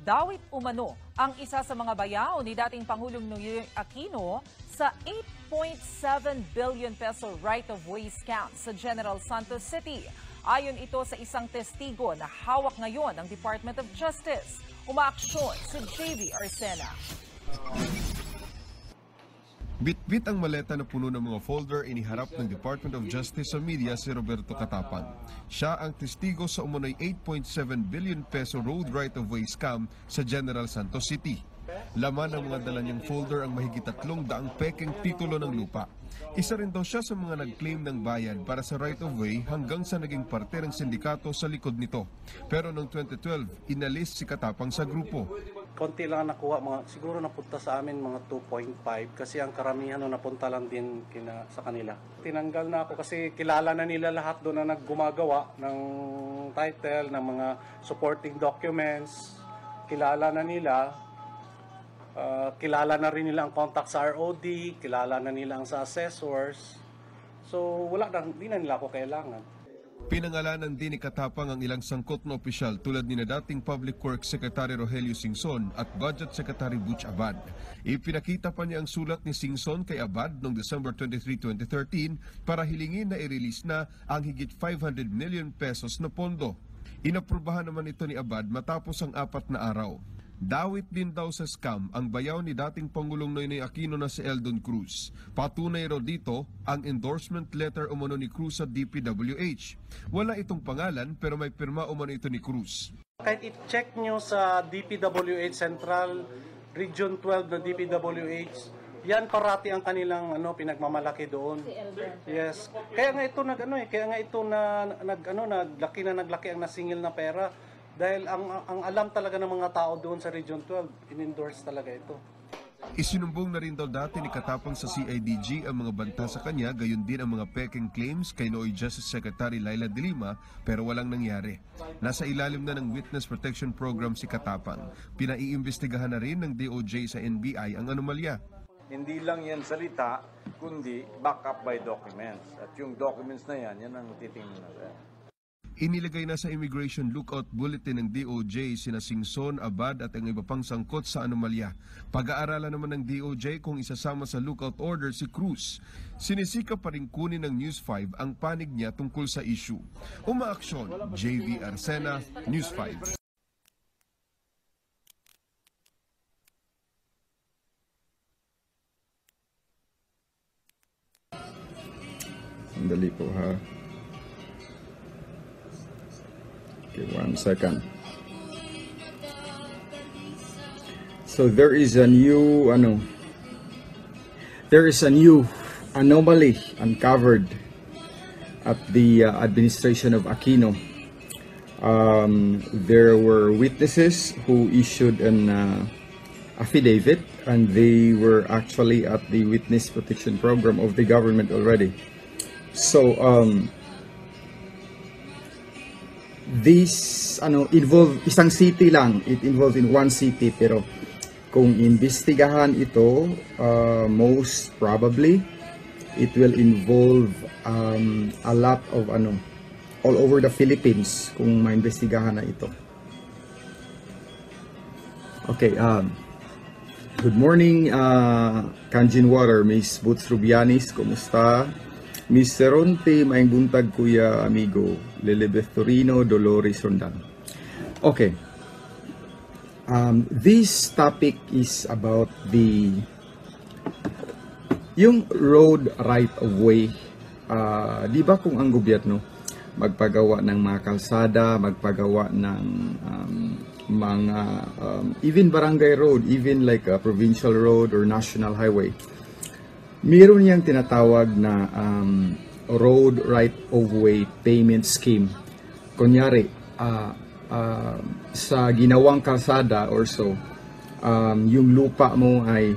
Dawit umano ang isa sa mga bayaw ni dating Pangulong N0YNOY Aquino sa 8.7 billion peso right-of-way scam sa General Santos City. Ayon ito sa isang testigo na hawak ngayon ng Department of Justice. Umaaksyon si JV Arsena. Bit-bit ang maleta na puno ng mga folder iniharap ng Department of Justice sa media si Roberto Katapang. Siya ang testigo sa umunoy 8.7 billion peso road right-of-way scam sa General Santos City. Laman ng mga dala niyang folder ang mahigit 300 pekeng titulo ng lupa. Isa rin daw siya sa mga nag-claim ng bayad para sa right-of-way hanggang sa naging parte ng sindikato sa likod nito. Pero noong 2012, inalis si Katapang sa grupo. Konti lang nakuha, siguro napunta sa amin mga 2.5 kasi ang karamihan napunta lang din sa kanila. Tinanggal na ako kasi kilala na nila lahat doon na naggumagawa ng title, ng mga supporting documents. Kilala na nila. Kilala na rin nila ang contact sa ROD, kilala na nila ang sa assessors. So hindi na nila ako kailangan. Pinangalanan din ni Katapang ang ilang sangkot na opisyal tulad ni na dating Public Works Secretary Rogelio Singson at Budget Secretary Butch Abad. Ipinakita pa niya ang sulat ni Singson kay Abad noong December 23, 2013 para hilingin na i-release na ang higit 500 million pesos na pondo. Inaprubahan naman ito ni Abad matapos ang 4 na araw. Dawit din daw sa scam ang bayaw ni dating Pangulong N0YNOY Aquino na si Eldon Cruz. Patunay raw dito ang endorsement letter umano ni Cruz sa DPWH. Wala itong pangalan pero may pirma umano ito ni Cruz. Kahit i-check nyo sa DPWH Central Region 12 na DPWH, yan parati ang kanilang pinagmamalaki doon. Yes. Kaya nga ito naglaki ang nasingil na pera. Dahil ang alam talaga ng mga tao doon sa Region 12, in-endorse talaga ito. Isinumbong na rin daw dati ni Katapang sa CIDG ang mga banta sa kanya, gayon din ang mga peking claims kay N0YNOY Justice Secretary Laila De Lima, pero walang nangyari. Nasa ilalim na ng Witness Protection Program si Katapang. Pinaiimbestigahan na rin ng DOJ sa NBI ang anomalya. Hindi lang yan salita, kundi backup by documents. At yung documents na yan ang titingnan natin. Inilagay na sa Immigration Lookout Bulletin ng DOJ sina Singson, Abad at ang iba pang sangkot sa anomalya. Pag-aaralan naman ng DOJ kung isasama sa lookout order si Cruz. Sinisika pa rin kunin ng News 5 ang panig niya tungkol sa issue. Umaaksyon, JV Arsena, News 5. Sandali po ha. Okay, 1 second. So there is a new anomaly uncovered at the administration of Aquino. There were witnesses who issued an affidavit, and they were actually at the witness protection program of the government already. So this involve isang city lang, it involved in one city, pero kung investigahan ito, most probably it will involve a lot of all over the Philippines kung maimbestigahan na ito. Okay, good morning, Kanjin Water, Miss Boots Rubianis, kumusta? Miss Seronte, maing buntag kuya amigo, Lilibeth Torino, Dolores Rondan. Okay. This topic is about yung road right of way. Di ba kung ang gobyerno magpagawa ng mga kalsada, magpagawa ng mga even barangay road, even like a provincial road or national highway, meron niyang tinatawag na road right-of-way payment scheme. Kunyari, sa ginawang kalsada or so, yung lupa mo ay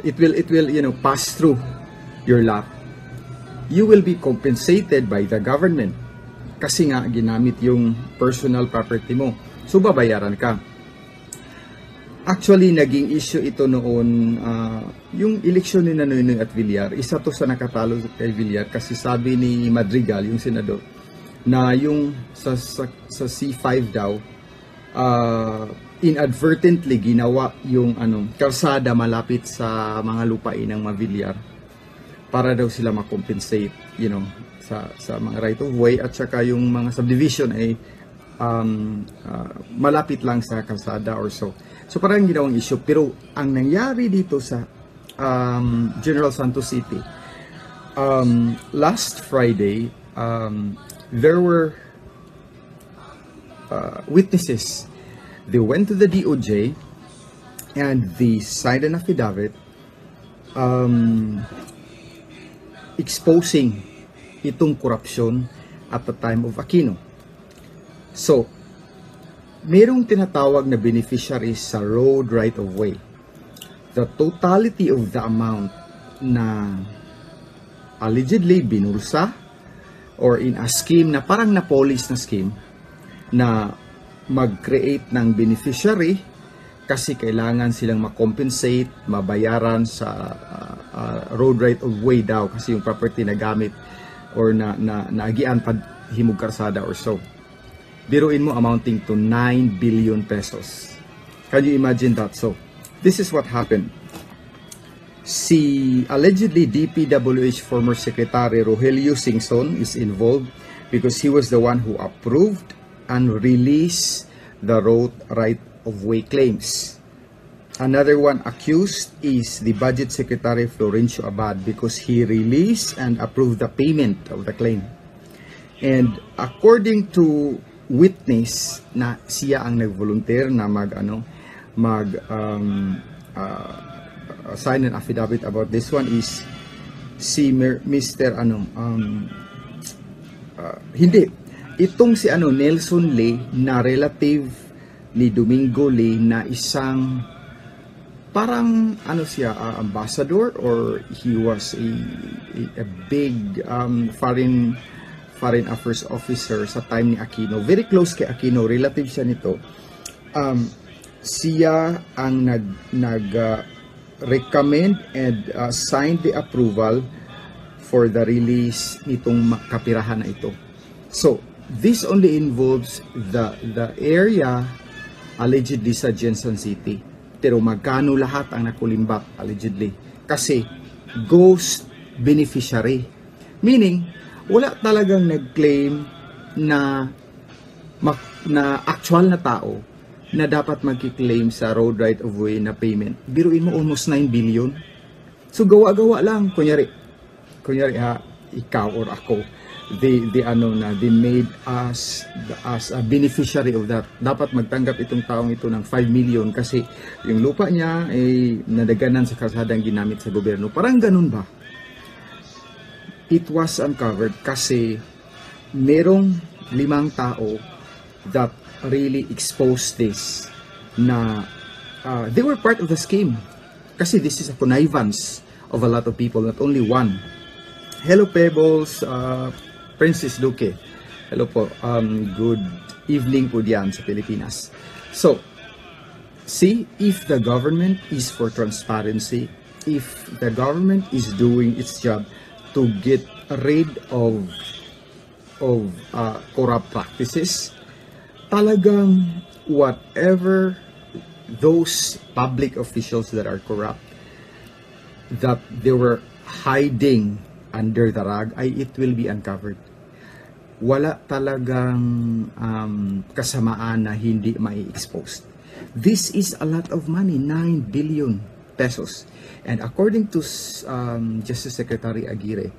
it will pass through your lot. You will be compensated by the government kasi nga ginamit yung personal property mo. So babayaran ka. Actually, naging issue ito noon, yung eleksyon ni N0YNOY at Villar, isa to sa nakatalo kay Villar kasi sabi ni Madrigal, yung senador, na yung sa C5 daw, inadvertently ginawa yung kalsada malapit sa mga lupain ng Mavillar para daw sila makompensate, sa mga right of way, at saka yung mga subdivision ay malapit lang sa kalsada or so. So parang ginawang issue. Pero ang nangyari dito sa General Santos City, last Friday, there were witnesses. They went to the DOJ and they signed an affidavit exposing itong corruption at the time of Aquino. So, merong tinatawag na beneficiaries sa road right of way. The totality of the amount na allegedly binulsa or in a scheme na parang na-police na scheme na mag-create ng beneficiary kasi kailangan silang makompensate, mabayaran sa road right of way daw kasi yung property na gamit or naagian pa himog karsada or so. Biruin mo, amounting to 9 billion pesos. Can you imagine that? So, this is what happened. Si allegedly DPWH former Secretary Rogelio Singson is involved because he was the one who approved and released the road right of way claims. Another one accused is the Budget Secretary Florencio Abad because he released and approved the payment of the claim. And according to witness na siya ang nag-volunteer na sign an affidavit about this one is si Mr. Hindi. Itong si Nelson Lee na relative ni Domingo Lee na isang parang siya, ambassador, or he was a big foreign affairs officer sa time ni Aquino. Very close kay Aquino, relative siya nito. Siya ang recommend and signed the approval for the release nitong kapirahan na ito. So, this only involves the area allegedly sa Jensen City. Pero magkano lahat ang nakulimbat allegedly? Kasi ghost beneficiary. Meaning, wala talagang nag-claim na actual na tao na dapat magki-claim sa road right of way na payment. Biruin mo, almost 9 billion. So gawa-gawa lang. Kunyari ikaw or ako, they made us as a beneficiary of that. Dapat magtanggap itong taong ito ng 5 million kasi yung lupa niya ay nadaganan sa kalsadang ginamit sa gobyerno. Parang ganun ba? It was uncovered kasi merong 5 tao that really exposed this na they were part of the scheme. Kasi this is a connivance of a lot of people, not only one. Hello Pebbles, Princess Duque. Hello po. Good evening po diyan sa Pilipinas. So, see, if the government is for transparency, if the government is doing its job to get rid of corrupt practices, talagang whatever those public officials that are corrupt, that they were hiding under the rug, it will be uncovered. Wala talagang kasamaan na hindi mai-expose. This is a lot of money, 9 billion pesos. And according to Justice Secretary Aguirre,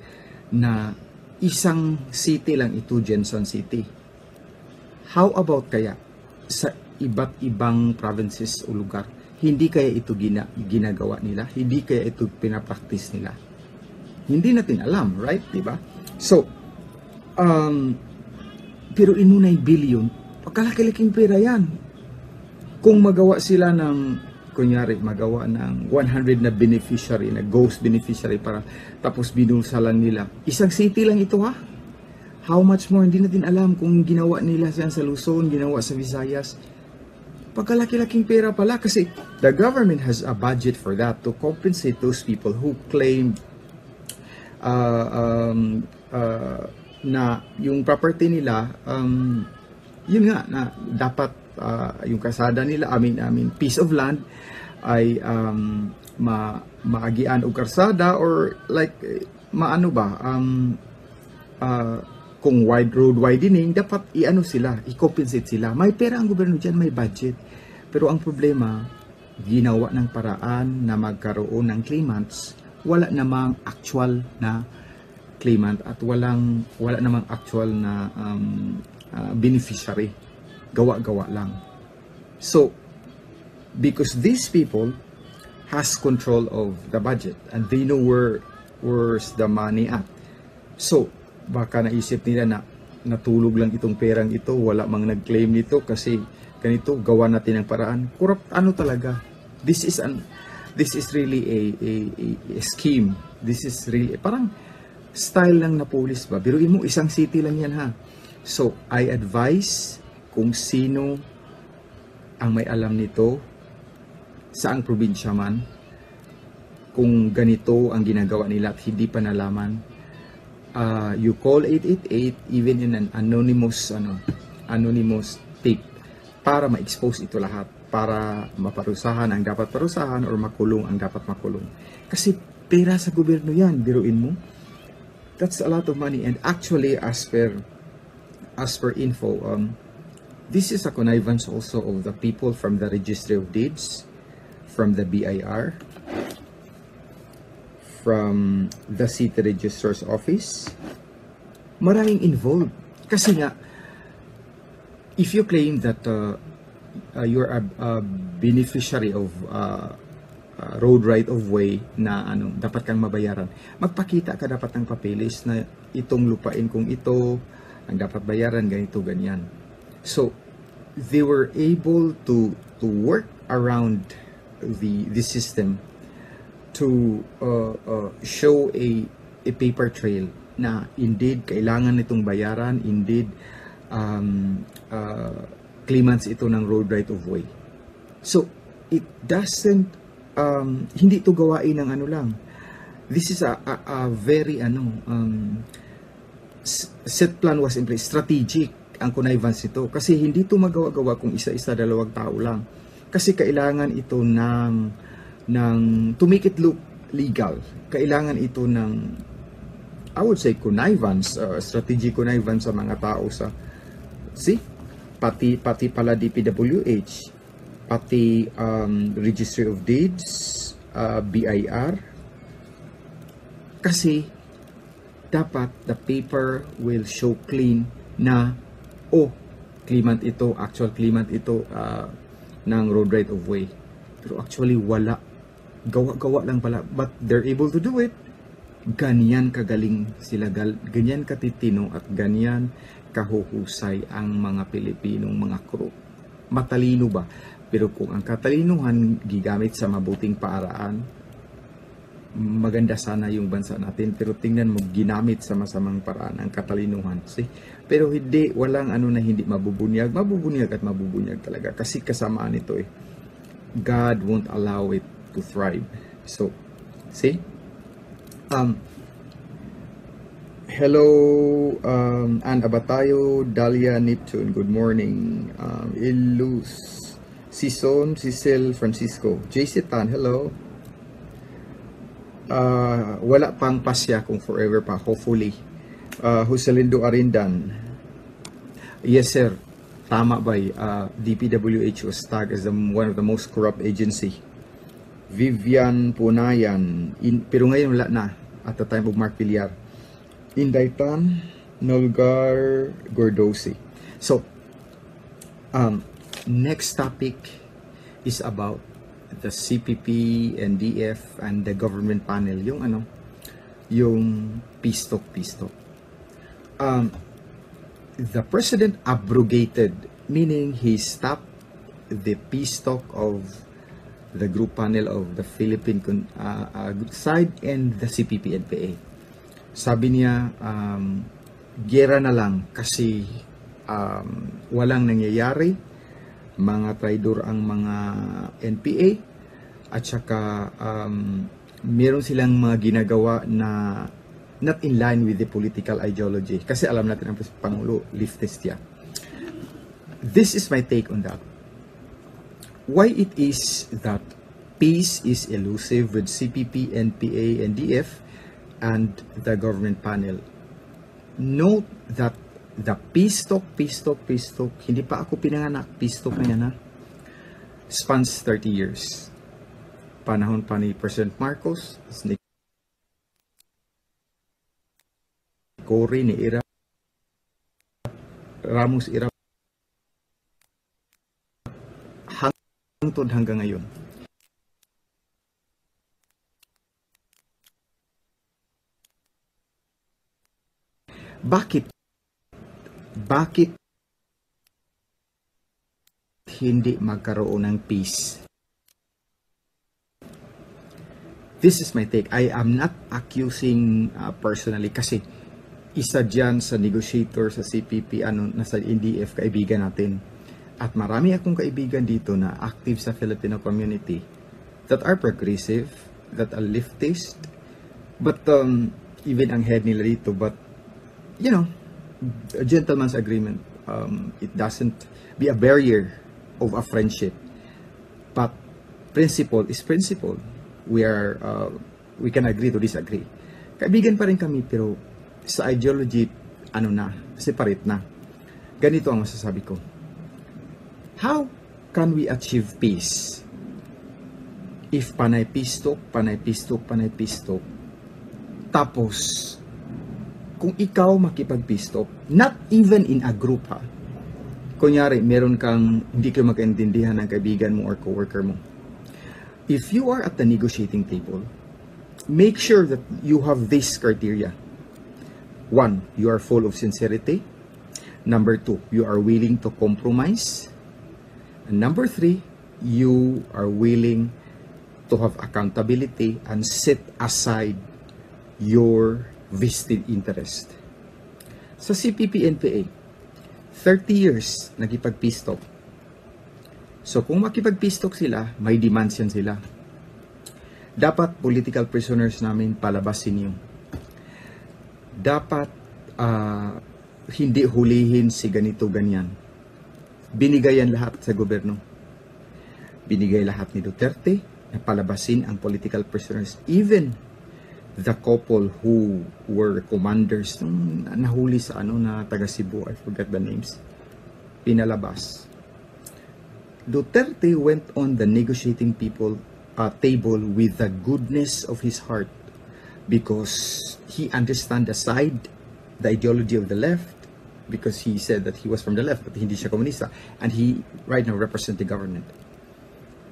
na isang city lang ito, Jensen City. How about kaya sa iba't ibang provinces o lugar? Hindi kaya ito ginagawa nila? Hindi kaya ito pinapractice nila? Hindi natin alam, right? Diba? So, pero inunay billion, pagkalaki-laking pera yan. Kung magawa sila ng, kunyari, magawa ng 100 na beneficiary, na ghost beneficiary, para tapos binulsa lang nila. Isang city lang ito, ha? How much more? Hindi natin alam kung ginawa nila yan sa Luzon, ginawa sa Visayas. Pagkalaki-laking pera pala kasi the government has a budget for that to compensate those people who claim na yung property nila, yun nga, na dapat yung kalsada nila, piece of land ay maagian og kalsada or like maano ba kung wide roadway dining dapat i-compensate sila. May pera ang gobyerno diyan, may budget. Pero ang problema, ginawa ng paraan na magkaroon ng claimants, wala namang actual na claimant at wala namang actual na beneficiary. Gawa-gawa lang. So, because these people has control of the budget and they know where's the money at. So, baka naisip nila na natulog lang itong perang ito, wala mang nag-claim nito kasi ganito, gawa natin ng paraan. Corrupt talaga. This is really a scheme. This is really parang style lang na police ba. Biruin mo, isang city lang yan ha. So, I advise kung sino ang may alam nito, saang probinsya man, kung ganito ang ginagawa nila at hindi pa nalaman, you call 888 even in an anonymous tape para ma-expose ito lahat, para maparusahan ang dapat parusahan or makulong ang dapat makulong. Kasi pera sa gobyerno yan, biruin mo. That's a lot of money. And actually, as per info, this is a connivance also of the people from the Registry of Deeds, from the BIR, from the City Registrar's Office. Maraming involved. Kasi nga, if you claim that you're a beneficiary of road right of way na dapat kang mabayaran, magpakita ka dapat ng papeles na itong lupain kung ito ang dapat bayaran, ganito, ganyan. So, they were able to work around the system to show a paper trail na indeed kailangan itong bayaran, indeed claimants ito ng road right of way. So, it doesn't, hindi ito gawain ng lang. This is a very, set plan was in place, strategic ang connivance ito. Kasi hindi ito magawa-gawa kung isa-isa, dalawang tao lang. Kasi kailangan ito to make it look legal, kailangan ito ng, I would say, connivance, strategic connivance sa mga tao sa, pati pala DPWH, pati Registry of Deeds, BIR, kasi dapat the paper will show clean na, claimant ito, actual claimant ito ng road right of way. Pero actually wala. Gawa-gawa lang pala. But they're able to do it. Ganyan kagaling sila, ganyan katitino at ganyan kahuhusay ang mga Pilipinong mga crew. Matalino ba? Pero kung ang katalinuhan gigamit sa mabuting paraan, maganda sana yung bansa natin. Pero tingnan mo, ginamit sa masamang paraan ang katalinuhan. Pero hindi, walang na hindi mabubunyag at mabubunyag talaga. Kasi kasamaan ito God won't allow it to thrive. So, hello, Ann Abatayo, Dalia Neptune, good morning. Ilus, Sison, Cecil, Francisco, JC Tan, hello. Wala pang pasya kung forever pa, hopefully. Husalindo Arindan, yes sir, tama ba? DPWH was tagged as one of the most corrupt agency. Vivian Punayan, pero ngayon wala na at the time of Mark Villar. Indaitan, Nolgar Gordosi. So, next topic is about the CPP, NDF, and the government panel. Yung pistok. The president abrogated, meaning he stopped the peace talk of the group panel of the Philippine side and the CPP-NPA. Sabi niya, gera na lang kasi walang nangyayari, mga traidor ang mga NPA, at saka meron silang mga ginagawa na not in line with the political ideology. Kasi alam natin ang Pangulo, leftist yan. this is my take on that. Why it is that peace is elusive with CPP, NPA, NDF, and the government panel. Note that the peace talk, hindi pa ako pinanganak, peace talk na yan ha, spans 30 years. Panahon pa ni President Marcos, ni Cory, ni Ira, Ramos Ira, hanggang ngayon. Bakit hindi magkaroon ng peace? This is my take. I am not accusing personally kasi isa dyan sa negotiator sa CPP, nasa NDF, kaibigan natin. At marami akong kaibigan dito na active sa Filipino community that are progressive, that are leftist, but even ang head nila dito, but you know, a gentleman's agreement. It doesn't be a barrier of a friendship. But principle is principle. We can agree to disagree. Kaibigan pa rin kami, pero sa ideology, separate na. Ganito ang masasabi ko. How can we achieve peace? If panay peace talk, tapos kung ikaw makipag-peace talk, not even in a group ha. Kunyari, meron kang hindi kayo magkaintindihan ng kaibigan mo or coworker mo. If you are at the negotiating table, make sure that you have this criteria. 1, you are full of sincerity. Number 2, you are willing to compromise. And number 3, you are willing to have accountability and set aside your vested interest. Sa CPP-NPA, 30 years nagipag-peace talk. So kung makipag-peace talk sila, may demands yan sila. Dapat political prisoners namin palabasin yun. Dapat hindi hulihin si ganito ganyan. Binigay yan lahat sa gobyerno. Binigay lahat ni Duterte na palabasin ang political prisoners. Even the couple who were commanders nung nahuli sa na taga Cebu, I forget the names, pinalabas. Duterte went on the negotiating table with the goodness of his heart because he understand the ideology of the left, because he said that he was from the left but hindi siya komunista, and he right now represent the government.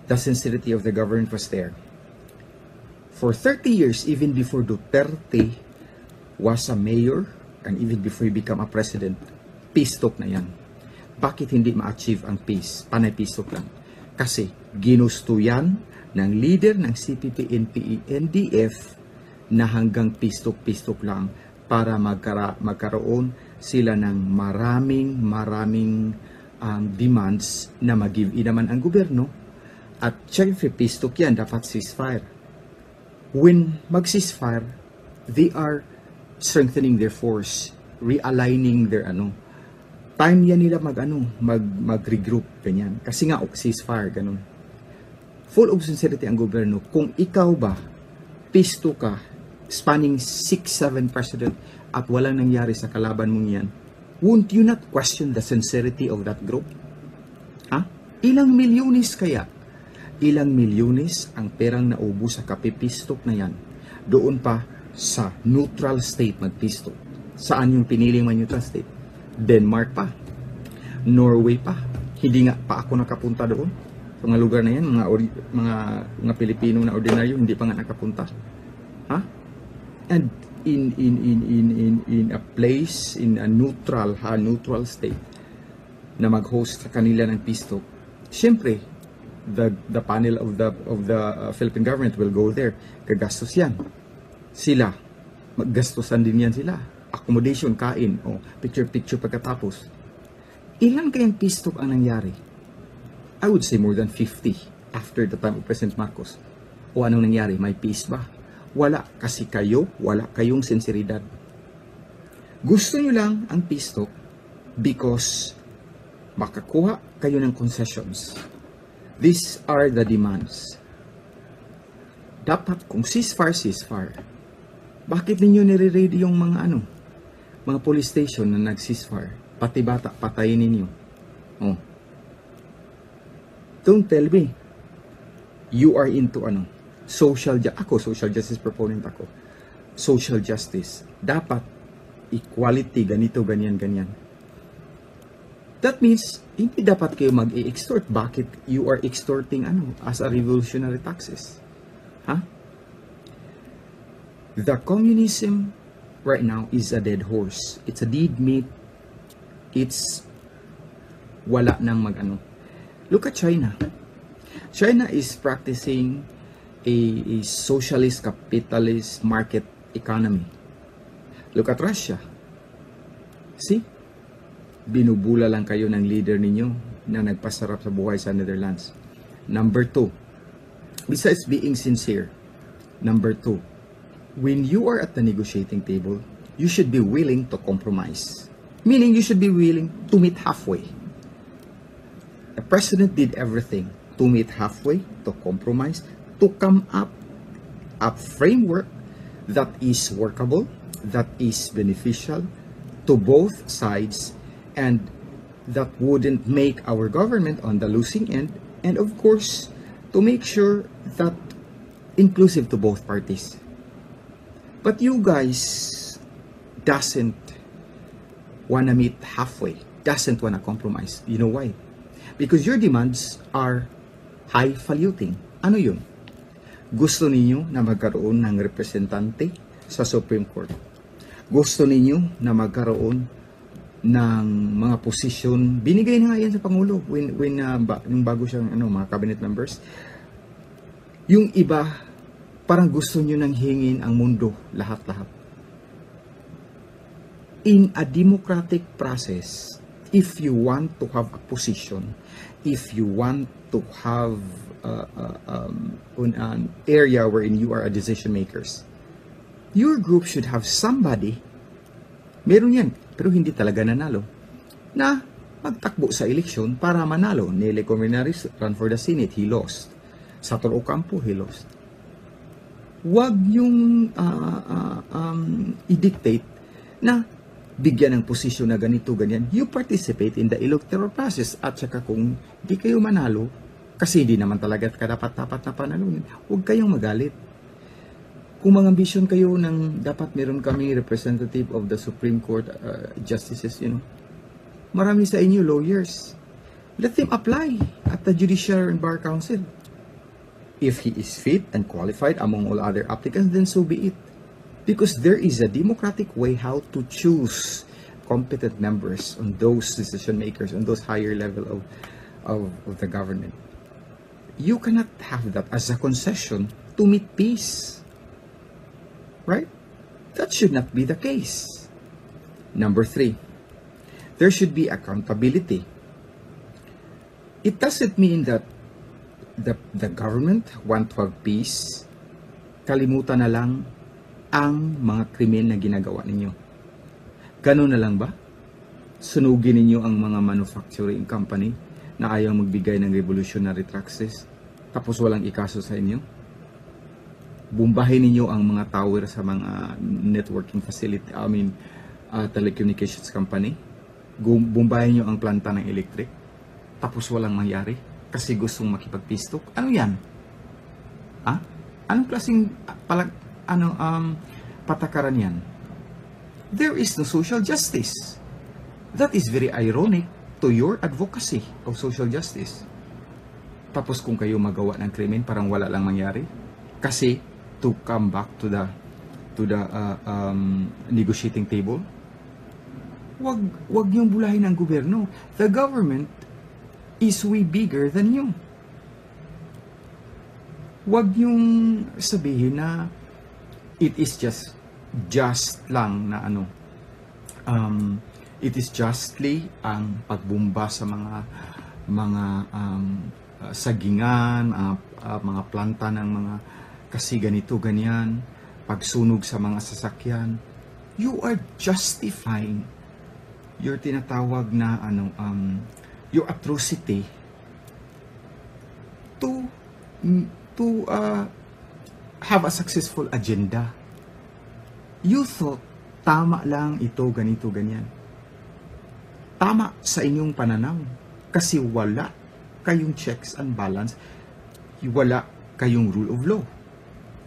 The sincerity of the government was there. For 30 years, even before Duterte was a mayor, and even before he became a president, peace talk na yan. Bakit hindi ma-achieve ang peace? Panay peace talk lang. Kasi ginusto yan ng leader ng CPP, NPA, NDF na hanggang peace talk lang para magkaroon sila ng maraming demands na mag-give in naman ang gobyerno. At syempre peace talk yan, dapat ceasefire. When mag-ceasefire, they are strengthening their force, realigning their time yan nila mag-regroup, ganyan. Kasi nga, ceasefire, ganun. Full of sincerity ang gobyerno. Kung ikaw ba, peace talk ka, spanning 6-7 president, at walang nangyari sa kalaban mong yan, won't you not question the sincerity of that group? Ha? Ilang milyones kaya? Ilang milyones ang perang naubo sa kape-peace talk na yan. Doon pa sa neutral state mag-peace talk. Saan yung piniling neutral state? Denmark pa. Norway pa. Hindi nga pa ako nakapunta doon. Sa mga lugar na yan, mga Pilipino na ordinaryo, hindi pa nga nakapunta. Ha? And in a place, in a neutral state, na mag-host sa kanila ng peace talk, syempre, the panel of the Philippine government will go there. Kagastos yan. Sila, maggastosan din yan sila. Accommodation, kain, picture pagkatapos. Ilan kayang peace talk ang nangyari? I would say more than 50 after the time of President Marcos. O anong nangyari? May peace ba? Wala. Kasi wala kayong sinseridad. Gusto nyo lang ang peace talk because makakuha kayo ng concessions. These are the demands. Dapat kung ceasefire, bakit ninyo nire-raid yung mga police station na nag-ceasefire? Pati bata, patayin ninyo. Oh. Don't tell me, you are into social justice proponent ako. Social justice. Dapat, equality, ganito, ganyan. That means, hindi dapat kayo mag-extort. Bakit you are extorting as a revolutionary taxes? Huh? The communism right now is a dead horse. It's a dead meat. It's wala nang Look at China. China is practicing a socialist, capitalist market economy. Look at Russia. See? Binubula lang kayo ng leader ninyo na nagpasarap sa buhay sa Netherlands. Number 2, besides being sincere, number 2, when you are at the negotiating table, you should be willing to compromise. Meaning you should be willing to meet halfway. The president did everything to meet halfway, to compromise, to come up a framework that is workable, that is beneficial to both sides, and that wouldn't make our government on the losing end, and of course, to make sure that inclusive to both parties. But you guys doesn't wanna meet halfway, doesn't wanna compromise. You know why? Because your demands are highfalutin. Ano yun? Gusto ninyo na magkaroon ng representante sa Supreme Court. Gusto ninyo na magkaroon ng mga posisyon. Binigay na nga yan sa Pangulo yung bago siyang mga cabinet members. Yung iba, parang gusto nyo nang hingin ang mundo, lahat-lahat. In a democratic process, if you want to have a position, if you want to have an area wherein you are a decision makers, your group should have somebody, meron yan, pero hindi talaga nanalo, na magtakbo sa eleksyon para manalo. Nele Cominaris ran for the Senate, he lost. Sator Ocampo, he lost. Huwag yung i-dictate na bigyan ng posisyon na ganito, ganyan. You participate in the electoral process. At saka kung di kayo manalo, kasi hindi naman talaga kadapat-dapat na panalunin, huwag kayong magalit. Kung mga ambisyon kayo ng dapat meron kami representative of the Supreme Court justices, marami sa inyo lawyers. Let them apply at the Judicial and Bar Council. If he is fit and qualified among all other applicants, then so be it. Because there is a democratic way how to choose competent members on those decision makers, on those higher level of the government. You cannot have that as a concession to meet peace. Right? That should not be the case. Number 3, there should be accountability. It doesn't mean that the government want to have peace, kalimutan na lang ang mga krimen na ginagawa ninyo. Ganun na lang ba? Sunugin ninyo ang mga manufacturing company na ayaw magbigay ng revolutionary taxes tapos walang ikaso sa inyo? Bumbahin ninyo ang mga tower sa mga networking facility, telecommunications company. Bumbahin nyo ang planta ng electric tapos walang mangyari kasi gustong makipagpistok. Ano yan? Anong klaseng patakaran yan? There is no social justice. That is very ironic to your advocacy of social justice. Tapos kung kayo magawa ng krimen, parang wala lang mangyari. Kasi to come back to the negotiating table, wag niyong bulahin ang gobyerno. The government is way bigger than you. Wag niyong sabihin na it is just lang na it is justly ang pagbumba sa mga sagingan, mga planta ng mga kasi ganito ganyan, pagsunog sa mga sasakyan. You are justifying your tinatawag na your atrocity to have a successful agenda. You thought tama lang ito, ganito, ganyan. Tama sa inyong pananaw kasi wala kayong checks and balance, wala kayong rule of law.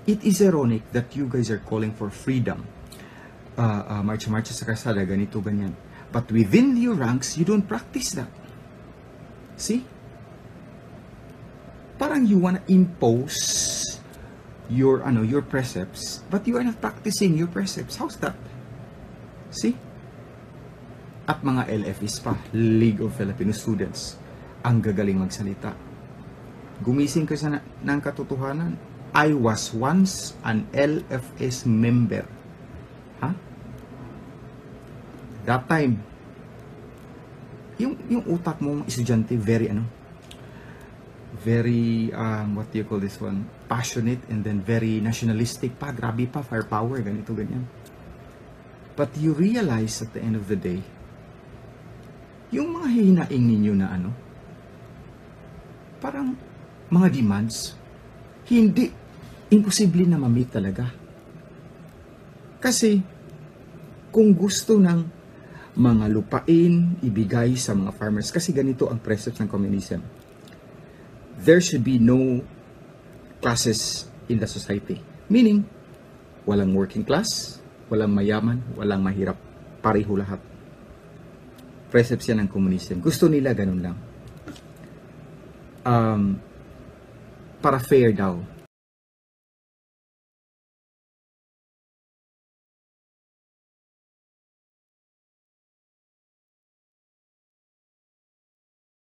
It is ironic that you guys are calling for freedom. Marcha-marcha sa kalsada, ganito, ganyan. But within your ranks, you don't practice that. See? Parang you wanna impose your precepts, but you are not practicing your precepts. How's that? See? At mga LFS pa, League of Filipino Students, ang gagaling magsalita. Gumising ko sa ng katotohanan. I was once an LFS member. That time, yung utak mo, estudyante, very what do you call this one? Passionate and then very nationalistic pa, grabe pa, firepower, ganito, ganyan. But you realize at the end of the day, yung mga hihinaing ninyo na parang mga demands, hindi, imposible na ma-meet talaga. Kasi, kung gusto ng mga lupain ibigay sa mga farmers, kasi ganito ang precepts ng communism. There should be no classes in the society. Meaning, walang working class, walang mayaman, walang mahirap. Pareho lahat. Precepts yan ng communism. Gusto nila ganun lang. Para fair daw.